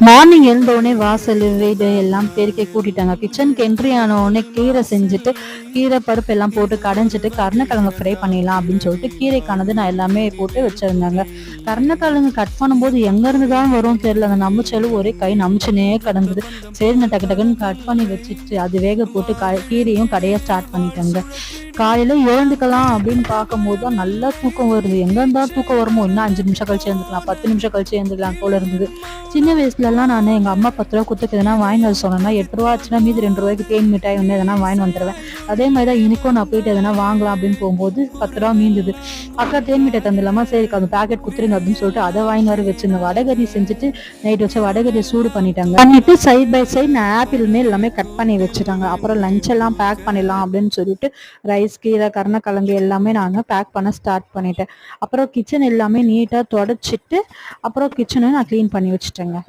Morning எழுந்த உடனே வாசல் வீடு எல்லாம் பெருக்கி கூட்டிட்டாங்க. கிச்சனுக்கு என்ட்ரி ஆன உடனே கீரை செஞ்சுட்டு கீரை பருப்பு எல்லாம் போட்டு கடைஞ்சிட்டு கருணக்கிழங்கு ஃப்ரை பண்ணிடலாம் அப்படின்னு சொல்லிட்டு கீரைக்கானது நான் எல்லாமே போட்டு வச்சிருந்தாங்க. கருணக்கிழங்கு கட் பண்ணும்போது எங்க இருந்து தான் வரும் தெரியல, அந்த நம்பிச்சலும் ஒரே கை நம்பிச்சுனே கிடந்தது. சரி நான் டக்கு டக்குன்னு கட் பண்ணி வச்சுட்டு அது வேக போட்டு கீரையும் கடைய ஸ்டார்ட் பண்ணிட்டாங்க. காலையில எழுந்துக்கலாம் அப்படின்னு பார்க்கும்போது தான் நல்லா தூக்கம் வருது. எங்க இருந்தா தூக்கம் வருமோ, இன்னும் 5 நிமிஷம் கழிச்சு எழுந்துக்கலாம், 10 நிமிஷம் கழிச்சு எழுந்துக்கலாம் போல இருந்தது. சின்ன வயசுல எல்லாம் நான் எங்க அம்மா 10 ரூபா கொடுத்துட்டு எதனா வாங்கி வர சொன்னேன்னா 8 ரூபா ஆச்சுன்னா மீதி 2 ரூபாய்க்கு தேன் மிட்டாய் ஒன்று எதனா வாங்கி வந்துடுவேன். அதே மாதிரிதான் இனிக்கும் நான் போயிட்டு எதனா வாங்கலாம் அப்படின்னு போகும்போது 10 ரூபா மீந்தது. அக்கா தேன் மிட்டாய் தந்துடலாமா, சரி அந்த பேக்கெட் குத்துருங்க அப்படின்னு சொல்லிட்டு அதை வாங்கி வர வச்சிருந்தேன். வடகறி செஞ்சுட்டு நைட் வச்ச வடகறியை சூடு பண்ணிட்டு சைட் பை சைட் நான் ஆப்பிளுமே எல்லாமே கட் பண்ணி வச்சுட்டாங்க. அப்புறம் லஞ்ச் எல்லாம் பேக் பண்ணிடலாம் அப்படின்னு சொல்லிட்டு ரைஸ் கீரை கருணக்கிழங்கு எல்லாமே நான் பேக் பண்ண ஸ்டார்ட் பண்ணிட்டேன். அப்புறம் கிச்சன் எல்லாமே நீட்டா தொடச்சிட்டு அப்புறம் கிச்சனை நான் கிளீன் பண்ணி வச்சுட்டேங்க.